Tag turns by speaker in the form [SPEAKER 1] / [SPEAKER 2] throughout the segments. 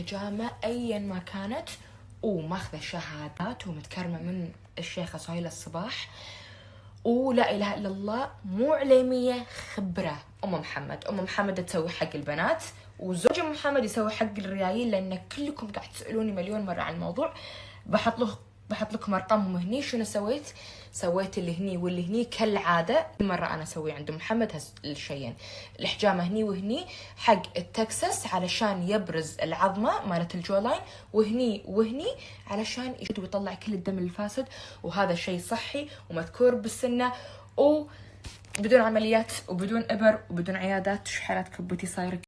[SPEAKER 1] الحجامة أيا ما كانت، وماخذة شهادات ومتكرمة من الشيخة سهيلة الصباح، ولا إله إلا الله، مو عليمية، خبرة. أم محمد تسوي حق البنات، وزوج محمد يسوي حق الريايل، لأن كلكم قاعد تسألوني مليون مرة عن الموضوع. بحط لكم أرقامهم هني. شنو سويت اللي هني واللي هني كالعادة. كل مرة أنا أسوي عند محمد الشيئين، الحجامة هني وهني حق التكساس علشان يبرز العظمة مالت الجولاين، وهني وهني علشان يشد ويطلع كل الدم الفاسد. وهذا شيء صحي ومذكور بالسنة، وبدون عمليات وبدون إبر وبدون عيادات. شو حالات كبوتي صايرة؟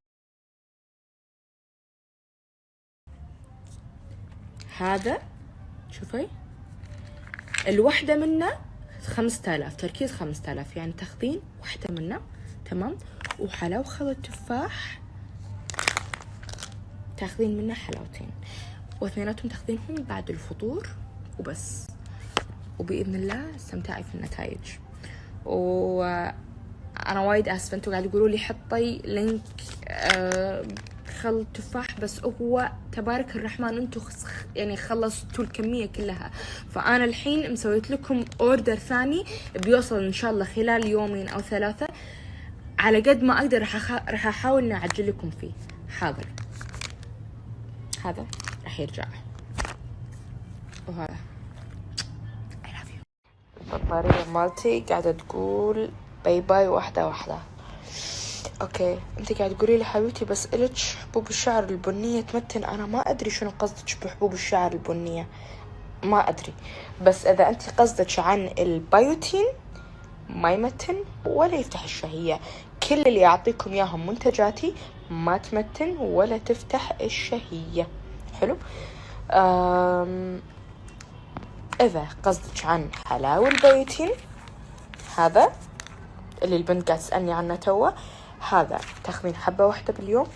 [SPEAKER 1] هذا شوفي الوحدة منه 5000 تركيز، 5000 يعني تاخذين وحدة منه، تمام. وحلاوة التفاح تاخذين منه حلاوتين، واثنيناتهم تاخذينهم بعد الفطور وبس. وبإذن الله استمتعي في النتائج. وأنا وايد آسفة، انتوا قاعد يقولوا لي حطي لينك خل تفاح، بس هو تبارك الرحمن انتوا يعني خلصتوا الكمية كلها، فأنا الحين مسويت لكم اوردر ثاني بيوصل ان شاء الله خلال يومين او 3. على قد ما اقدر راح احاول اني اعجل لكم فيه. هذا راح يرجع، وهذا I love you. البطارية مالتي قاعدة تقول باي باي واحدة. اوكي، انت قاعد تقولي لي حبيبتي بس إلك حبوب الشعر البنية تمتن. انا ما ادري شنو قصدك بحبوب الشعر البنية، ما ادري. بس اذا انت قصدك عن البيوتين ما يمتن ولا يفتح الشهية. كل اللي اعطيكم اياهم منتجاتي ما تمتن ولا تفتح الشهية. حلو. اذا قصدك عن حلاوة البيوتين، هذا اللي البنت قاعد تسألني عنه توا، هذا تاخذين حبة واحدة باليوم،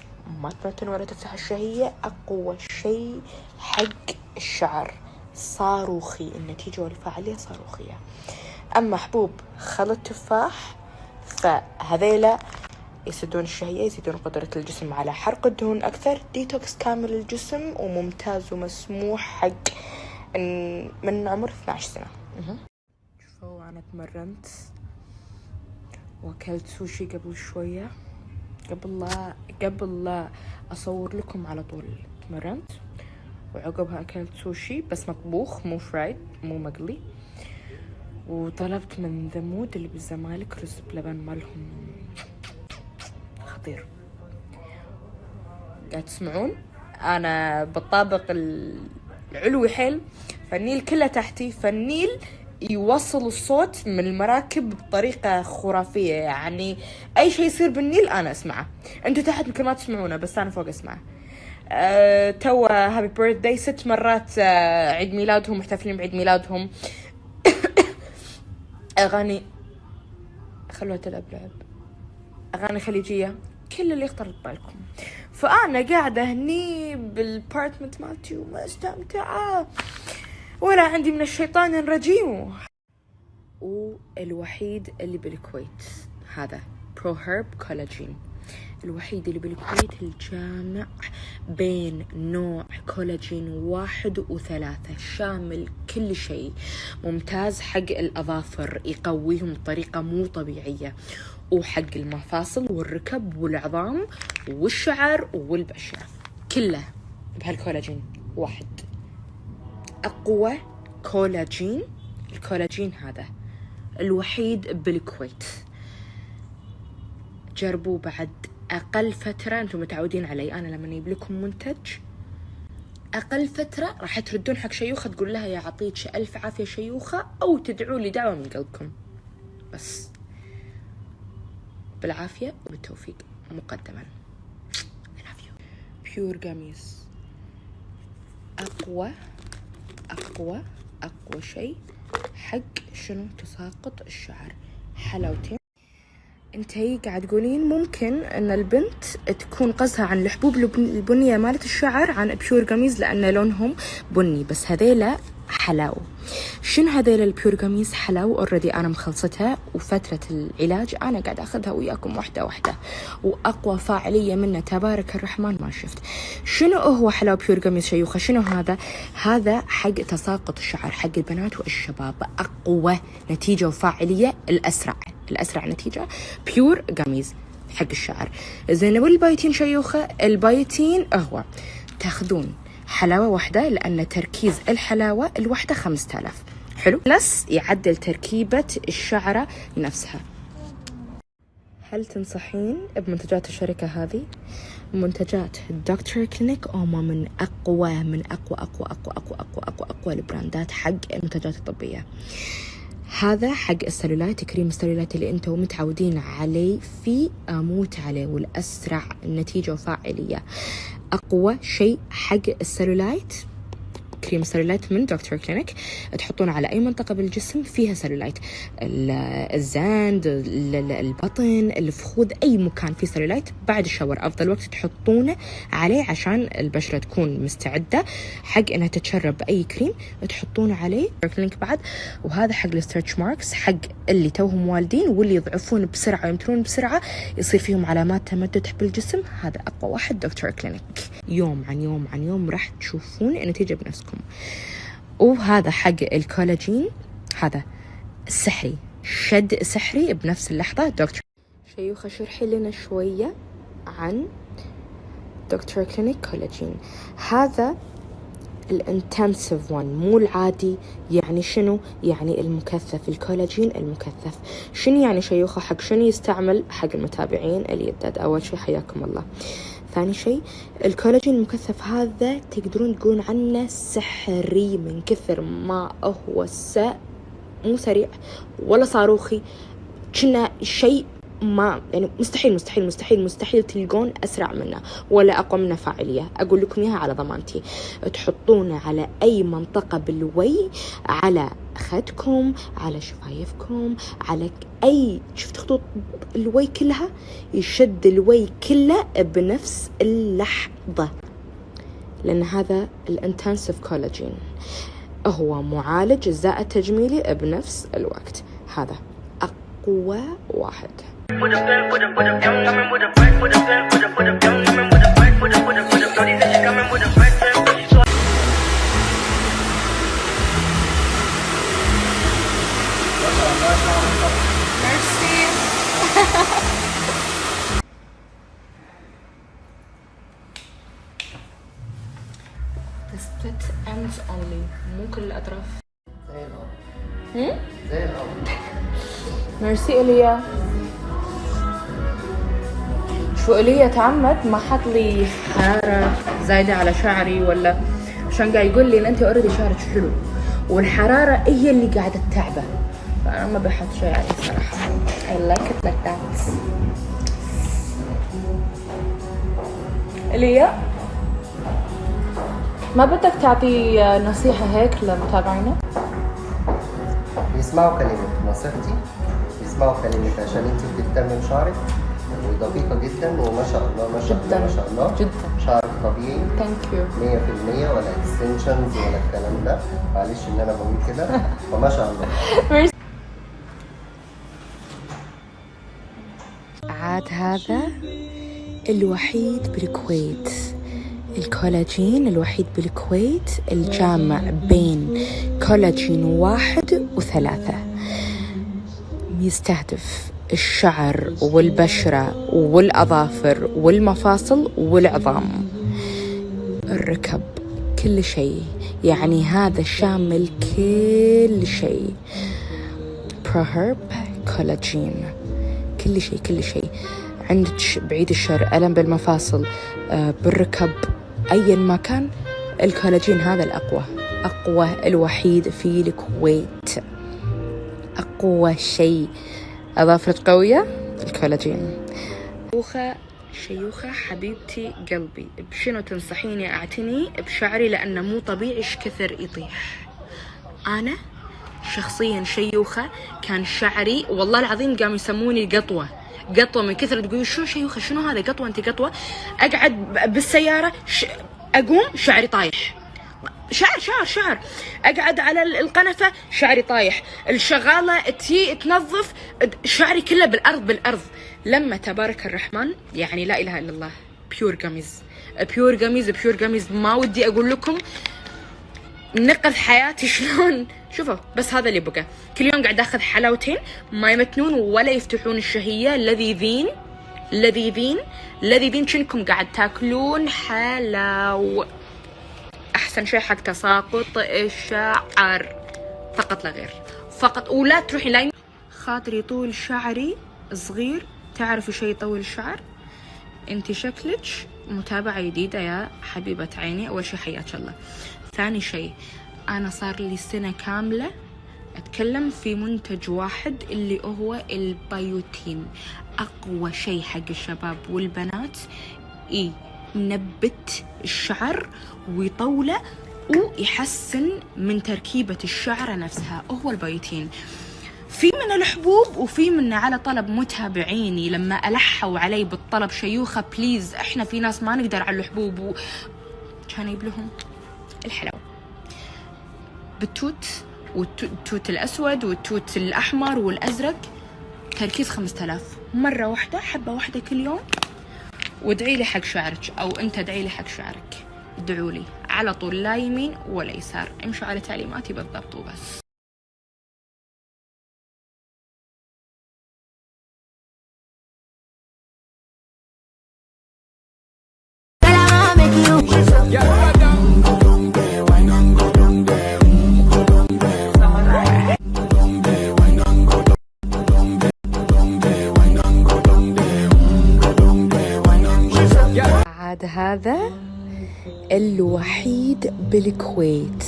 [SPEAKER 1] ما تمتن ولا تفتح الشهية. أقوى شيء حق الشعر، صاروخي، النتيجة والفعالية صاروخية. أما حبوب خل التفاح فهذيلا يسدون الشهية، يزيدون قدرة الجسم على حرق الدهون أكثر، ديتوكس كامل الجسم، وممتاز ومسموح حق من عمر 12 سنة. شوفوا أنا تمرنت وأكلت سوشي قبل شوية، قبل لا أصور لكم على طول تمرنت، وعقبها أكلت سوشي بس مطبوخ، مو فرايد، مو مقلي. وطلبت من ذمود اللي بالزمالك رز بلبن مالهم خطير. قاعد تسمعون أنا بالطابق العلوي حيل، فالنيل كله تحتي، فالنيل يوصل الصوت من المراكب بطريقة خرافية. يعني أي شيء يصير بالنيل أنا أسمعه. أنتوا تحت يمكن ما تسمعونه بس أنا فوق أسمعه. توا هابي بيرثداي 6 مرات، عيد ميلادهم، محتفلين بعيد ميلادهم. أغاني خلوها تلعب لعب، أغاني خليجية، كل اللي يخطر ببالكم. فأنا قاعدة هني بالبارتمنت مالتي ومستمتعة، ولا عندي من الشيطان الرجيم. والوحيد اللي بالكويت هذا برو هيرب كولاجين، الوحيد اللي بالكويت الجامع بين نوع كولاجين 1 و3، شامل كل شيء، ممتاز حق الأظافر، يقويهم بطريقة مو طبيعية، وحق المفاصل والركب والعظام والشعر والبشرة، كله بهالكولاجين واحد. أقوى كولاجين، الكولاجين هذا الوحيد بالكويت. جربوا بعد أقل فترة. أنتم متعودين علي أنا لما يجيب لكم منتج أقل فترة راح تردون حق شيوخة تقول لها يعطيك ألف عافية شيوخة، أو تدعوا لي دعوة من قلبكم. بس بالعافية وبالتوفيق مقدما. I love you. Pure Gummies أقوى شيء حق شنو تساقط الشعر، حلاوتين. انتي قاعد تقولين ممكن ان البنت تكون قصدها عن الحبوب البنية مالت الشعر عن بيور جاميز لان لونهم بني، بس هذيلا حلاو. شنو هذيل البيور قميص حلاو؟ اوريدي انا مخلصتها، وفترة العلاج انا قاعد اخذها وياكم واحدة واحدة، واقوى فاعلية منه تبارك الرحمن ما شفت. شنو هو حلاو بيور قميص شيوخة؟ شنو هذا؟ هذا حق تساقط الشعر حق البنات والشباب، اقوى نتيجة وفاعلية، الاسرع نتيجة بيور قميص حق الشعر. زين والبايتين شيوخة؟ البايتين هو تاخذون حلاوة واحدة، لأن تركيز الحلاوة الواحدة 5000، حلو، بلس يعدل تركيبة الشعرة نفسها. هل تنصحين بمنتجات الشركة هذه؟ منتجات دكتور كلينيك هما من أقوى البراندات حق المنتجات الطبية. هذا حق السلولايت، كريم السلولايت اللي انتم متعودين عليه، في اموت عليه، والاسرع النتيجة وفاعلية. اقوى شيء حق السلولايت كريم السلولايت من دكتور كلينيك، تحطونه على اي منطقة بالجسم فيها سلولايت، الزند، البطن، الفخذ، اي مكان فيه سلولايت بعد الشاور افضل وقت تحطونه عليه عشان البشرة تكون مستعدة حق انها تتشرب باي كريم تحطونه عليه. كلينيك بعد، وهذا حق الستريتش ماركس، حق اللي توهم والدين واللي يضعفون بسرعة ويمتلون بسرعة يصير فيهم علامات تمدد بالجسم، هذا اقوى واحد دكتور كلينيك. يوم عن يوم راح تشوفون النتيجة بنفسكم. وهذا حق الكولاجين، هذا السحري، شد سحري بنفس اللحظة. دكتور شيوخة شرحي لنا شوية عن دكتور كلينيك كولاجين. هذا الانتنسيف وان، مو العادي. يعني شنو؟ يعني المكثف، الكولاجين المكثف. شنو يعني شيوخة؟ حق شنو يستعمل؟ حق المتابعين اليدد. أول شيء حياكم الله. ثاني شيء الكولاجين المكثف هذا تقدرون تقولون عنه سحري من كثر ما هو مو سريع ولا صاروخي، كنا شيء ما يعني مستحيل تلقون أسرع منه ولا أقوى منه فاعلية. أقول لكم إياها على ضمانتي. تحطونه على أي منطقة بالوي، على خدكم، على شفايفكم، على أي، شفت خطوط الوي كلها، يشد الوي كله بنفس اللحظة، لأن هذا الانتنسيف كولاجين هو معالج زائد تجميلي بنفس الوقت. هذا أقوى واحد. split ends only، مو كل الأطراف. زي الأول. ميرسي إليا. شو إليا تعمد ما حط لي حرارة زايدة على شعري، ولا عشان قاعد يقول لي إن أنت أوريدي شعرك حلو، والحرارة هي اللي قاعدة تتعبه، فأنا ما بحط شيء عليه صراحة. I like it like that. إليا ما بدك تعطي نصيحة هيك لمتابعينا؟
[SPEAKER 2] يسمعوا كلمة نصيحتي، يسمعوا كلمة عشان انت بتهتمي بشعرك، ودقيقة جدا، وما شاء الله ما شاء الله ما شاء الله
[SPEAKER 1] جدا
[SPEAKER 2] شعرك طبيعي.
[SPEAKER 1] ثانك يو
[SPEAKER 2] 100%، ولا اكستنشنز ولا الكلام ده، معلش ان انا بقول كده، فما شاء الله.
[SPEAKER 1] عاد هذا الوحيد بالكويت، الكولاجين الوحيد بالكويت الجامع بين كولاجين 1 و3، يستهدف الشعر والبشرة والأظافر والمفاصل والعظام، الركب، كل شيء. يعني هذا شامل كل شيء. بروهرب كولاجين، كل شيء. عندك بعيد الشر، ألم بالمفاصل، بالركب، أي مكان، الكولاجين هذا أقوى الوحيد في الكويت، أقوى شيء. أظافرك قوية، الكولاجين. شيوخة حبيبتي قلبي، بشنو تنصحيني أعتني بشعري لأنه مو طبيعي إيش كثر يطيح؟ أنا شخصيا شيوخة كان شعري والله العظيم قاموا يسموني قطوة من كثر تقولي شو شيوخة، شنو هذا قطوة، أنت قطوة. أقعد بالسيارة أقوم شعري طايح، شعر. اقعد على القنفه شعري طايح، الشغاله تي تنظف شعري كله بالارض. لما تبارك الرحمن يعني لا اله الا الله، بيور قميز. ما ودي اقول لكم نقذ حياتي شلون. شوفوا بس هذا اللي بقى، كل يوم قاعد اخذ حلاوتين ما يمتنون ولا يفتحون الشهيه، لذيذين شنكم قاعد تاكلون حلاو. احسن شيء حق تساقط الشعر فقط لا غير، فقط. ولا تروحي لاين خاطري طول شعري صغير. تعرفي شيء يطول الشعر؟ انت شكلك متابعة جديدة يا حبيبة عيني. اول شيء حياك الله. ثاني شيء انا صار لي سنة كاملة اتكلم في منتج واحد اللي هو البيوتين. اقوى شيء حق الشباب والبنات، ينبت الشعر ويطوله ويحسن من تركيبة الشعر نفسها، هو البيوتين. في من الحبوب وفي من على طلب متابعيني لما ألحوا علي بالطلب شيوخة بليز احنا في ناس ما نقدر على الحبوب كان يجيب لهم الحلاوة بالتوت، والتوت الأسود والتوت الأحمر والأزرق. تركيز 5000 مرة واحدة، حبة واحدة كل يوم. وادعي لي حق شعرك، أو أنت ادعي لي حق شعرك. ادعوا لي على طول، لا يمين ولا يسار، امشوا على تعليماتي بالضبط وبس. عاد هذا الوحيد بالكويت